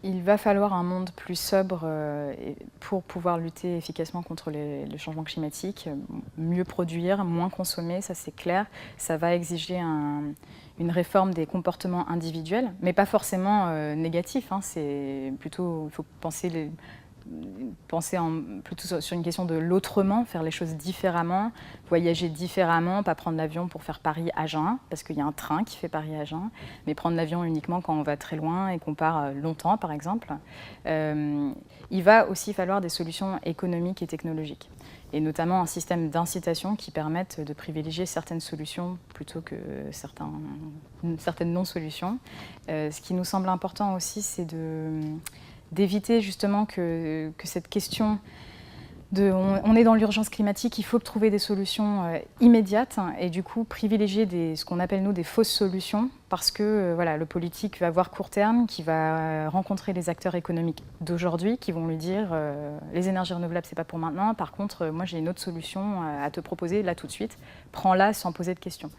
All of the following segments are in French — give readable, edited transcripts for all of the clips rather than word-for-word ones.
Il va falloir un monde plus sobre pour pouvoir lutter efficacement contre le changement climatique, mieux produire, moins consommer, ça c'est clair. Ça va exiger une réforme des comportements individuels, mais pas forcément négatifs. C'est plutôt, il faut penser plutôt sur une question de l'autrement, faire les choses différemment, voyager différemment, pas prendre l'avion pour faire Paris-Agen, parce qu'il y a un train qui fait Paris-Agen, mais prendre l'avion uniquement quand on va très loin et qu'on part longtemps, par exemple. Il va aussi falloir des solutions économiques et technologiques, et notamment un système d'incitation qui permette de privilégier certaines solutions plutôt que certaines non-solutions. Ce qui nous semble important aussi, c'est d'éviter justement que cette question on est dans l'urgence climatique, il faut trouver des solutions immédiates et du coup privilégier ce qu'on appelle nous des fausses solutions parce que voilà, le politique va voir court terme, qui va rencontrer les acteurs économiques d'aujourd'hui qui vont lui dire les énergies renouvelables c'est pas pour maintenant, par contre moi j'ai une autre solution à te proposer là tout de suite, prends-la sans poser de questions.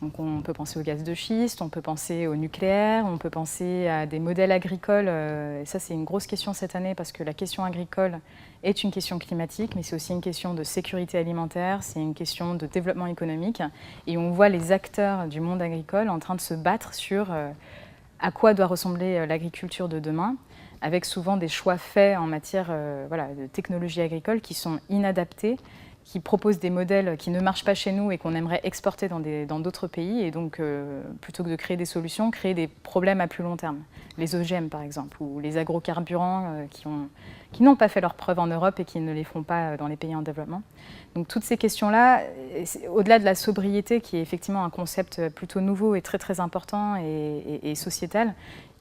Donc on peut penser au gaz de schiste, on peut penser au nucléaire, on peut penser à des modèles agricoles. Et ça, c'est une grosse question cette année parce que la question agricole est une question climatique, mais c'est aussi une question de sécurité alimentaire, c'est une question de développement économique. Et on voit les acteurs du monde agricole en train de se battre sur à quoi doit ressembler l'agriculture de demain, avec souvent des choix faits en matière de technologie agricole qui sont inadaptés, qui proposent des modèles qui ne marchent pas chez nous et qu'on aimerait exporter dans d'autres pays. Et donc, plutôt que de créer des solutions, créer des problèmes à plus long terme. Les OGM, par exemple, ou les agrocarburants qui n'ont pas fait leurs preuves en Europe et qui ne les font pas dans les pays en développement. Donc, toutes ces questions-là, au-delà de la sobriété, qui est effectivement un concept plutôt nouveau et très, très important et sociétal,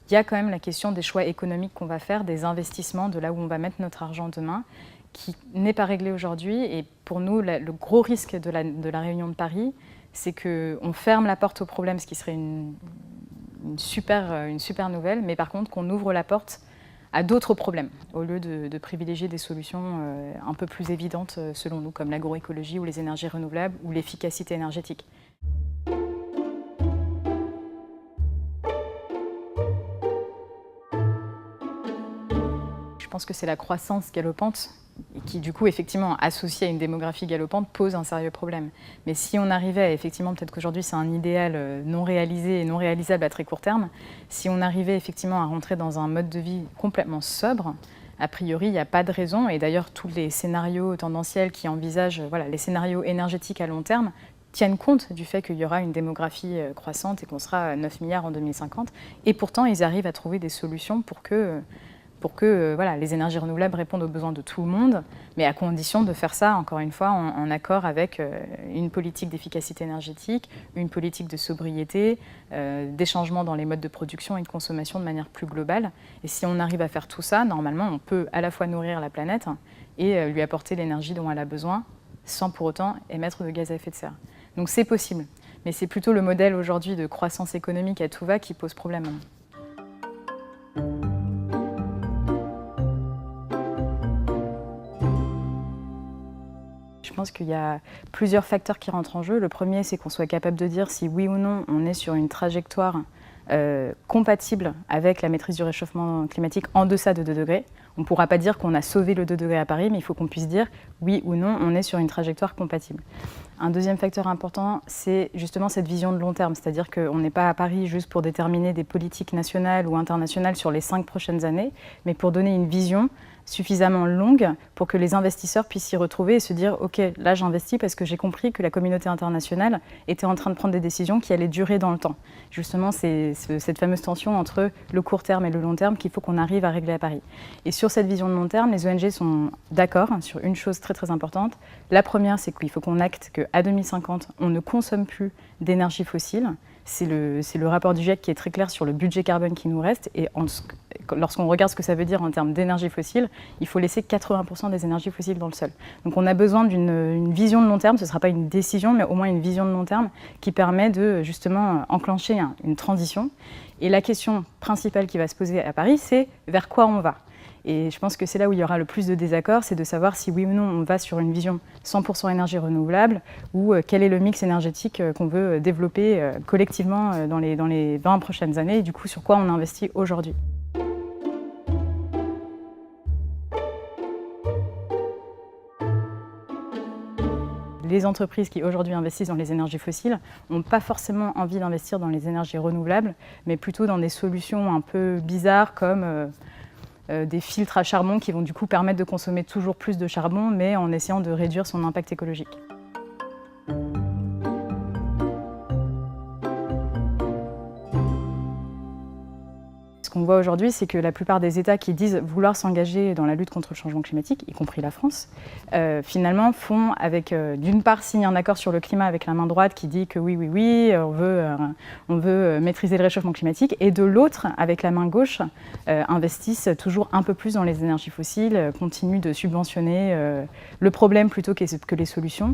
il y a quand même la question des choix économiques qu'on va faire, des investissements, de là où on va mettre notre argent demain, qui n'est pas réglé aujourd'hui. Et pour nous, le gros risque de la réunion de Paris, c'est qu'on ferme la porte au problème, ce qui serait une super nouvelle, mais par contre qu'on ouvre la porte à d'autres problèmes, au lieu de privilégier des solutions un peu plus évidentes, selon nous, comme l'agroécologie ou les énergies renouvelables ou l'efficacité énergétique. Je pense que c'est la croissance galopante et qui, du coup, effectivement, associée à une démographie galopante, pose un sérieux problème. Mais si on arrivait, effectivement, peut-être qu'aujourd'hui c'est un idéal non réalisé et non réalisable à très court terme, si on arrivait effectivement à rentrer dans un mode de vie complètement sobre, a priori, il n'y a pas de raison, et d'ailleurs tous les scénarios tendanciels qui envisagent les scénarios énergétiques à long terme tiennent compte du fait qu'il y aura une démographie croissante et qu'on sera à 9 milliards en 2050, et pourtant ils arrivent à trouver des solutions pour que les énergies renouvelables répondent aux besoins de tout le monde, mais à condition de faire ça, encore une fois, en accord avec une politique d'efficacité énergétique, une politique de sobriété, des changements dans les modes de production et de consommation de manière plus globale. Et si on arrive à faire tout ça, normalement, on peut à la fois nourrir la planète et lui apporter l'énergie dont elle a besoin, sans pour autant émettre de gaz à effet de serre. Donc c'est possible, mais c'est plutôt le modèle aujourd'hui de croissance économique à tout va qui pose problème. Je pense qu'il y a plusieurs facteurs qui rentrent en jeu. Le premier, c'est qu'on soit capable de dire si oui ou non on est sur une trajectoire compatible avec la maîtrise du réchauffement climatique en deçà de 2 degrés. On ne pourra pas dire qu'on a sauvé le 2 degrés à Paris, mais il faut qu'on puisse dire oui ou non on est sur une trajectoire compatible. Un deuxième facteur important, c'est justement cette vision de long terme, c'est-à-dire qu'on n'est pas à Paris juste pour déterminer des politiques nationales ou internationales sur les 5 prochaines années, mais pour donner une vision suffisamment longue pour que les investisseurs puissent s'y retrouver et se dire « Ok, là j'investis parce que j'ai compris que la communauté internationale était en train de prendre des décisions qui allaient durer dans le temps. » Justement, c'est cette fameuse tension entre le court terme et le long terme qu'il faut qu'on arrive à régler à Paris. Et sur cette vision de long terme, les ONG sont d'accord sur une chose très très importante. La première, c'est qu'il faut qu'on acte qu'à 2050, on ne consomme plus d'énergie fossile. C'est le rapport du GIEC qui est très clair sur le budget carbone qui nous reste. Et lorsqu'on regarde ce que ça veut dire en termes d'énergie fossile, il faut laisser 80% des énergies fossiles dans le sol. Donc on a besoin d'une vision de long terme, ce ne sera pas une décision, mais au moins une vision de long terme qui permet de justement enclencher une transition. Et la question principale qui va se poser à Paris, c'est vers quoi on va ? Et je pense que c'est là où il y aura le plus de désaccords, c'est de savoir si oui ou non on va sur une vision 100% énergie renouvelable ou quel est le mix énergétique qu'on veut développer collectivement dans les 20 prochaines années et du coup sur quoi on investit aujourd'hui. les entreprises qui aujourd'hui investissent dans les énergies fossiles n'ont pas forcément envie d'investir dans les énergies renouvelables, mais plutôt dans des solutions un peu bizarres comme des filtres à charbon qui vont du coup permettre de consommer toujours plus de charbon, mais en essayant de réduire son impact écologique. Ce qu'on voit aujourd'hui, c'est que la plupart des États qui disent vouloir s'engager dans la lutte contre le changement climatique, y compris la France, finalement font avec, d'une part, signent un accord sur le climat avec la main droite qui dit que oui, on veut maîtriser le réchauffement climatique, et de l'autre, avec la main gauche, investissent toujours un peu plus dans les énergies fossiles, continuent de subventionner le problème plutôt que les solutions.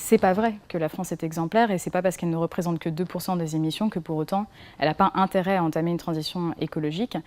C'est pas vrai que la France est exemplaire et c'est pas parce qu'elle ne représente que 2% des émissions que pour autant elle n'a pas intérêt à entamer une transition écologique.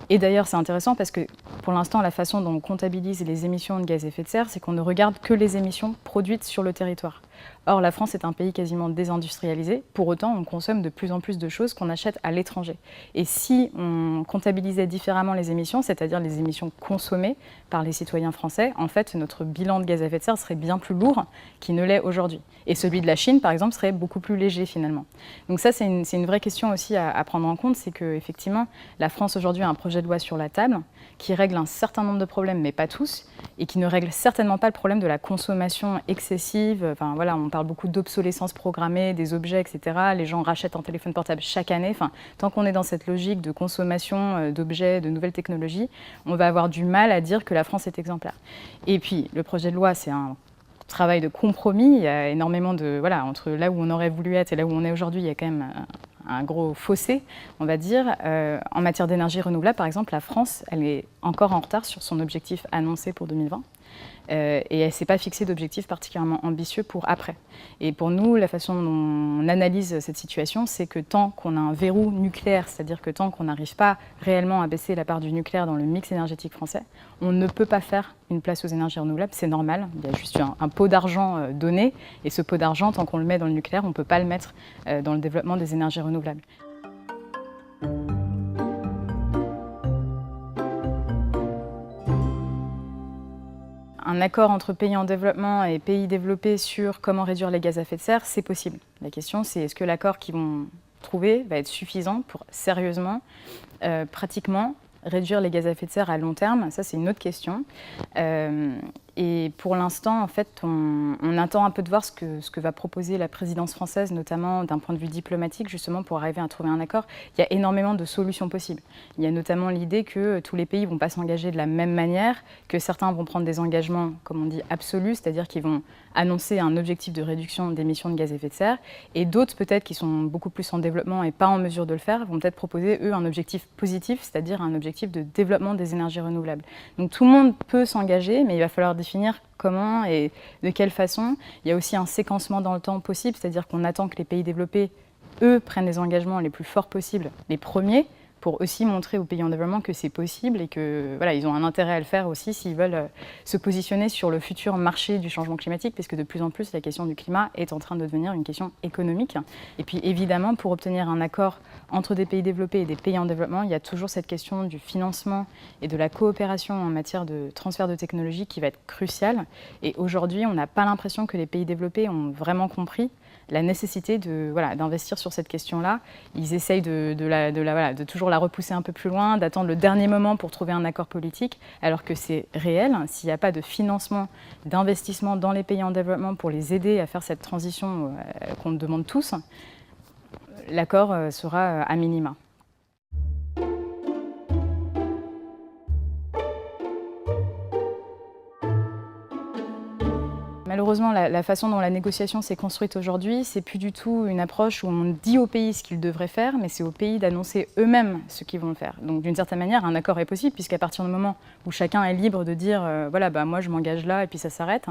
Et d'ailleurs c'est intéressant parce que pour l'instant la façon dont on comptabilise les émissions de gaz à effet de serre, c'est qu'on ne regarde que les émissions produites sur le territoire. Or la France est un pays quasiment désindustrialisé, pour autant on consomme de plus en plus de choses qu'on achète à l'étranger. Et si on comptabilisait différemment les émissions, c'est-à-dire les émissions consommées par les citoyens français, en fait notre bilan de gaz à effet de serre serait bien plus lourd qu'il ne l'est aujourd'hui. Et celui de la Chine, par exemple, serait beaucoup plus léger finalement. Donc ça, c'est une vraie question aussi à prendre en compte, c'est qu'effectivement, la France aujourd'hui a un projet de loi sur la table qui règle un certain nombre de problèmes, mais pas tous, et qui ne règle certainement pas le problème de la consommation excessive. Enfin voilà, on parle beaucoup d'obsolescence programmée, des objets, etc. Les gens rachètent un téléphone portable chaque année. Enfin, tant qu'on est dans cette logique de consommation d'objets, de nouvelles technologies, on va avoir du mal à dire que la France est exemplaire. Et puis, le projet de loi, c'est un travail de compromis. Il y a énormément de... Voilà, entre là où on aurait voulu être et là où on est aujourd'hui, il y a quand même un gros fossé, on va dire. En matière d'énergie renouvelable, par exemple, la France, elle est encore en retard sur son objectif annoncé pour 2020. Et elle ne s'est pas fixé d'objectifs particulièrement ambitieux pour après. Et pour nous, la façon dont on analyse cette situation, c'est que tant qu'on a un verrou nucléaire, c'est-à-dire que tant qu'on n'arrive pas réellement à baisser la part du nucléaire dans le mix énergétique français, on ne peut pas faire une place aux énergies renouvelables, c'est normal. Il y a juste un pot d'argent donné, et ce pot d'argent, tant qu'on le met dans le nucléaire, on ne peut pas le mettre dans le développement des énergies renouvelables. Un accord entre pays en développement et pays développés sur comment réduire les gaz à effet de serre, c'est possible. La question, c'est est-ce que l'accord qu'ils vont trouver va être suffisant pour sérieusement, pratiquement, réduire les gaz à effet de serre à long terme? Ça, c'est une autre question. Et pour l'instant, en fait, on attend un peu de voir ce que va proposer la présidence française, notamment d'un point de vue diplomatique, justement pour arriver à trouver un accord. Il y a énormément de solutions possibles. Il y a notamment l'idée que tous les pays ne vont pas s'engager de la même manière, que certains vont prendre des engagements, comme on dit, absolus, c'est-à-dire qu'ils vont annoncer un objectif de réduction d'émissions de gaz à effet de serre, et d'autres, peut-être, qui sont beaucoup plus en développement et pas en mesure de le faire, vont peut-être proposer, eux, un objectif positif, c'est-à-dire un objectif de développement des énergies renouvelables. Donc tout le monde peut s'engager, mais il va falloir définir comment et de quelle façon. Il y a aussi un séquencement dans le temps possible, c'est-à-dire qu'on attend que les pays développés, eux, prennent les engagements les plus forts possibles, les premiers, pour aussi montrer aux pays en développement que c'est possible et que voilà, ils ont un intérêt à le faire aussi s'ils veulent se positionner sur le futur marché du changement climatique, puisque de plus en plus la question du climat est en train de devenir une question économique. Et puis évidemment, pour obtenir un accord entre des pays développés et des pays en développement, il y a toujours cette question du financement et de la coopération en matière de transfert de technologie qui va être cruciale. Et aujourd'hui, on n'a pas l'impression que les pays développés ont vraiment compris la nécessité d'investir sur cette question-là. Ils essayent de toujours la repousser un peu plus loin, d'attendre le dernier moment pour trouver un accord politique, alors que c'est réel. S'il n'y a pas de financement, d'investissement dans les pays en développement pour les aider à faire cette transition qu'on demande tous, l'accord sera à minima. Malheureusement, la façon dont la négociation s'est construite aujourd'hui, c'est plus du tout une approche où on dit aux pays ce qu'ils devraient faire, mais c'est aux pays d'annoncer eux-mêmes ce qu'ils vont faire. Donc d'une certaine manière, un accord est possible, puisqu'à partir du moment où chacun est libre de dire voilà, moi je m'engage là et puis ça s'arrête,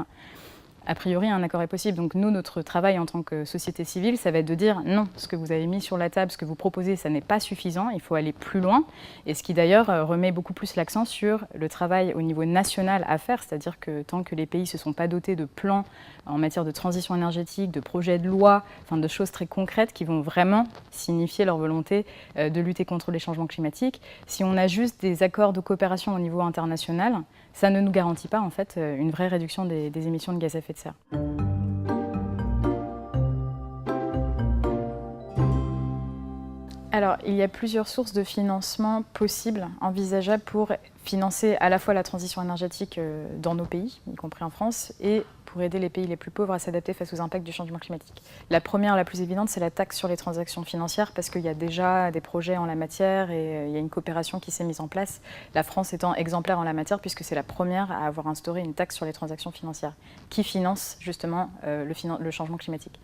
A priori, un accord est possible. Donc nous, notre travail en tant que société civile, ça va être de dire non, ce que vous avez mis sur la table, ce que vous proposez, ça n'est pas suffisant, il faut aller plus loin. Et ce qui d'ailleurs remet beaucoup plus l'accent sur le travail au niveau national à faire, c'est-à-dire que tant que les pays ne se sont pas dotés de plans en matière de transition énergétique, de projets de loi, enfin de choses très concrètes qui vont vraiment signifier leur volonté de lutter contre les changements climatiques, si on a juste des accords de coopération au niveau international, ça ne nous garantit pas en fait une vraie réduction des émissions de gaz à effet de serre. Alors, il y a plusieurs sources de financement possibles, envisageables pour financer à la fois la transition énergétique dans nos pays, y compris en France, et pour aider les pays les plus pauvres à s'adapter face aux impacts du changement climatique. La première, la plus évidente, c'est la taxe sur les transactions financières, parce qu'il y a déjà des projets en la matière et il y a une coopération qui s'est mise en place. La France étant exemplaire en la matière, puisque c'est la première à avoir instauré une taxe sur les transactions financières, qui finance justement le changement climatique.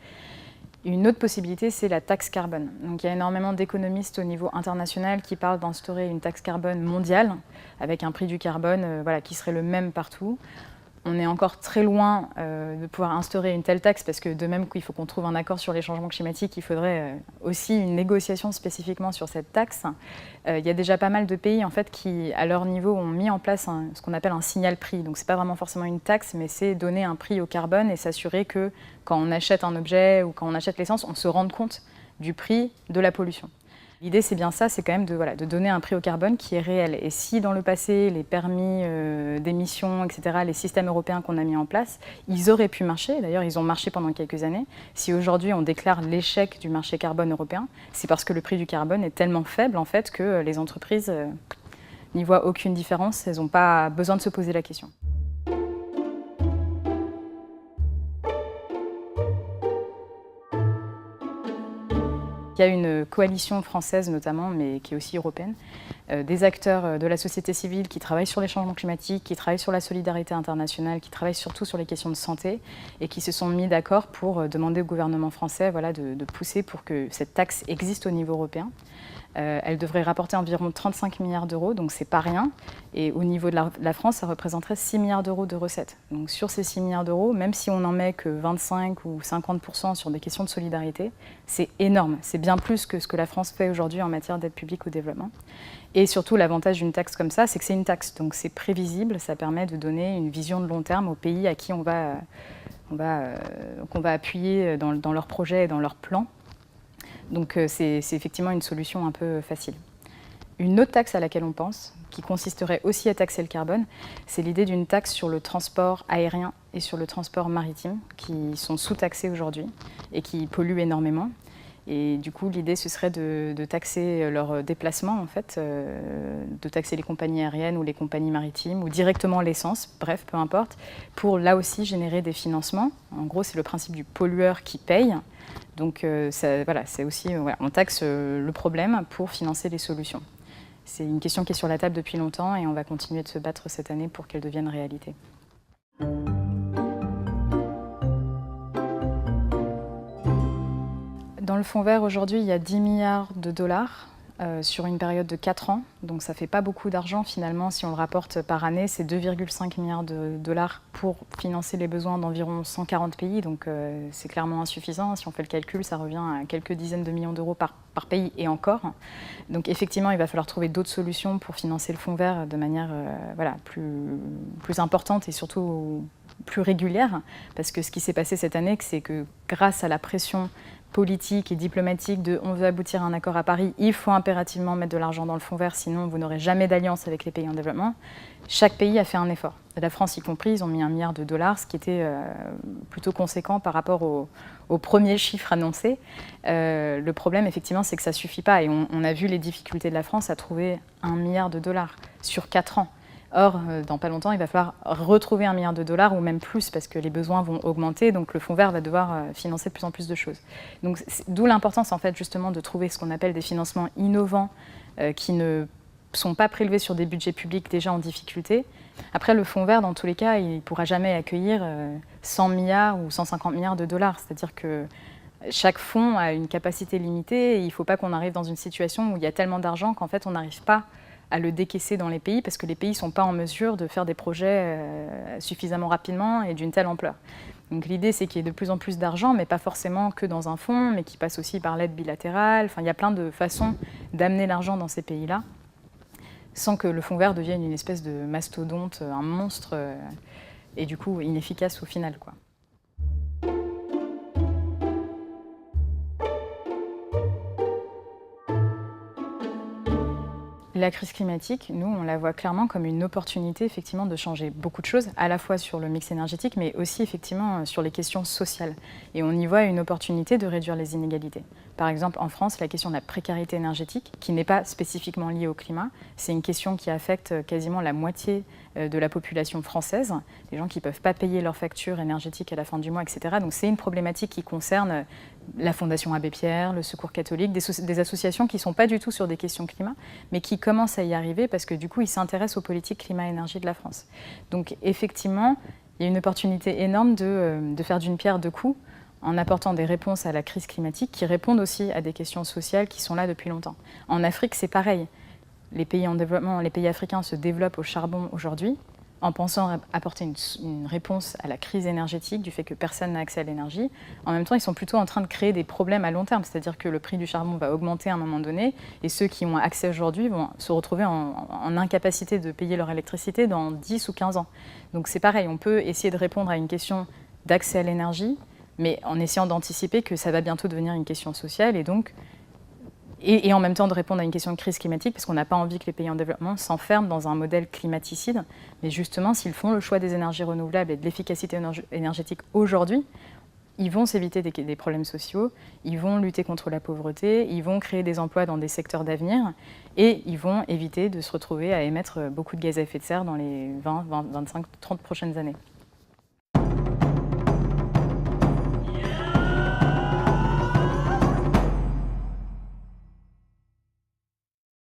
Une autre possibilité, c'est la taxe carbone. Donc, il y a énormément d'économistes au niveau international qui parlent d'instaurer une taxe carbone mondiale, avec un prix du carbone qui serait le même partout. On est encore très loin de pouvoir instaurer une telle taxe parce que de même qu'il faut qu'on trouve un accord sur les changements climatiques, il faudrait aussi une négociation spécifiquement sur cette taxe. Il y a déjà pas mal de pays en fait, qui, à leur niveau, ont mis en place ce qu'on appelle un signal-prix. Donc ce n'est pas vraiment forcément une taxe, mais c'est donner un prix au carbone et s'assurer que quand on achète un objet ou quand on achète l'essence, on se rende compte du prix de la pollution. L'idée, c'est bien ça, c'est quand même de donner un prix au carbone qui est réel. Et si dans le passé, les permis d'émissions, etc., les systèmes européens qu'on a mis en place, ils auraient pu marcher, d'ailleurs ils ont marché pendant quelques années, si aujourd'hui on déclare l'échec du marché carbone européen, c'est parce que le prix du carbone est tellement faible en fait que les entreprises n'y voient aucune différence, elles n'ont pas besoin de se poser la question. Il y a une coalition française notamment, mais qui est aussi européenne, des acteurs de la société civile qui travaillent sur les changements climatiques, qui travaillent sur la solidarité internationale, qui travaillent surtout sur les questions de santé et qui se sont mis d'accord pour demander au gouvernement français de pousser pour que cette taxe existe au niveau européen. Elle devrait rapporter environ 35 milliards d'euros, donc c'est pas rien. Et au niveau de la France, ça représenterait 6 milliards d'euros de recettes. Donc sur ces 6 milliards d'euros, même si on n'en met que 25 ou 50% sur des questions de solidarité, c'est énorme. C'est bien plus que ce que la France fait aujourd'hui en matière d'aide publique au développement. Et surtout, l'avantage d'une taxe comme ça, c'est que c'est une taxe. Donc c'est prévisible, ça permet de donner une vision de long terme aux pays à qui on va appuyer dans leurs projets et dans leurs plans. Donc c'est effectivement une solution un peu facile. Une autre taxe à laquelle on pense, qui consisterait aussi à taxer le carbone, c'est l'idée d'une taxe sur le transport aérien et sur le transport maritime, qui sont sous-taxés aujourd'hui et qui polluent énormément. Et du coup, l'idée, ce serait de taxer leurs déplacements, en fait, de taxer les compagnies aériennes ou les compagnies maritimes, ou directement l'essence, bref, peu importe, pour là aussi générer des financements. En gros, c'est le principe du pollueur qui paye. Donc, c'est aussi, on taxe le problème pour financer les solutions. C'est une question qui est sur la table depuis longtemps et on va continuer de se battre cette année pour qu'elle devienne réalité. Dans le fonds vert, aujourd'hui, il y a 10 milliards de dollars sur une période de 4 ans. Donc ça ne fait pas beaucoup d'argent finalement. Si on le rapporte par année, c'est 2,5 milliards de dollars pour financer les besoins d'environ 140 pays. Donc c'est clairement insuffisant. Si on fait le calcul, ça revient à quelques dizaines de millions d'euros par pays et encore. Donc effectivement, il va falloir trouver d'autres solutions pour financer le fonds vert de manière plus importante et surtout plus régulière. Parce que ce qui s'est passé cette année, c'est que grâce à la pression politique et diplomatique de on veut aboutir à un accord à Paris, il faut impérativement mettre de l'argent dans le fonds vert, sinon vous n'aurez jamais d'alliance avec les pays en développement. Chaque pays a fait un effort. La France y compris, ils ont mis 1 milliard de dollars, ce qui était plutôt conséquent par rapport au premier chiffre annoncé. Le problème, effectivement, c'est que ça ne suffit pas. Et on a vu les difficultés de la France à trouver 1 milliard de dollars sur 4 ans. Or, dans pas longtemps, il va falloir retrouver 1 milliard de dollars ou même plus parce que les besoins vont augmenter, donc le fonds vert va devoir financer de plus en plus de choses. Donc, d'où l'importance en fait justement de trouver ce qu'on appelle des financements innovants qui ne sont pas prélevés sur des budgets publics déjà en difficulté. Après, le fonds vert, dans tous les cas, il ne pourra jamais accueillir 100 milliards ou 150 milliards de dollars. C'est-à-dire que chaque fonds a une capacité limitée et il ne faut pas qu'on arrive dans une situation où il y a tellement d'argent qu'en fait on n'arrive pas à le décaisser dans les pays parce que les pays ne sont pas en mesure de faire des projets suffisamment rapidement et d'une telle ampleur. Donc l'idée, c'est qu'il y ait de plus en plus d'argent, mais pas forcément que dans un fonds, mais qui passe aussi par l'aide bilatérale. Enfin, il y a plein de façons d'amener l'argent dans ces pays-là, sans que le fonds vert devienne une espèce de mastodonte, un monstre, et du coup inefficace au final, quoi. La crise climatique, nous, on la voit clairement comme une opportunité effectivement de changer beaucoup de choses, à la fois sur le mix énergétique, mais aussi effectivement sur les questions sociales. Et on y voit une opportunité de réduire les inégalités. Par exemple, en France, la question de la précarité énergétique, qui n'est pas spécifiquement liée au climat, c'est une question qui affecte quasiment la moitié de la population française, des gens qui ne peuvent pas payer leurs factures énergétiques à la fin du mois, etc. Donc c'est une problématique qui concerne la Fondation Abbé Pierre, le Secours catholique, des associations qui ne sont pas du tout sur des questions climat, mais qui commencent à y arriver parce que du coup, ils s'intéressent aux politiques climat-énergie de la France. Donc effectivement, il y a une opportunité énorme de faire d'une pierre deux coups en apportant des réponses à la crise climatique qui répondent aussi à des questions sociales qui sont là depuis longtemps. En Afrique, c'est pareil. Les pays en développement, les pays africains se développent au charbon aujourd'hui en pensant apporter une réponse à la crise énergétique du fait que personne n'a accès à l'énergie. En même temps, ils sont plutôt en train de créer des problèmes à long terme, c'est-à-dire que le prix du charbon va augmenter à un moment donné et ceux qui ont accès aujourd'hui vont se retrouver en incapacité de payer leur électricité dans 10 ou 15 ans. Donc c'est pareil, on peut essayer de répondre à une question d'accès à l'énergie, mais en essayant d'anticiper que ça va bientôt devenir une question sociale et donc et en même temps de répondre à une question de crise climatique, parce qu'on n'a pas envie que les pays en développement s'enferment dans un modèle climaticide. Mais justement, s'ils font le choix des énergies renouvelables et de l'efficacité énergétique aujourd'hui, ils vont s'éviter des problèmes sociaux, ils vont lutter contre la pauvreté, ils vont créer des emplois dans des secteurs d'avenir et ils vont éviter de se retrouver à émettre beaucoup de gaz à effet de serre dans les 20, 25, 30 prochaines années.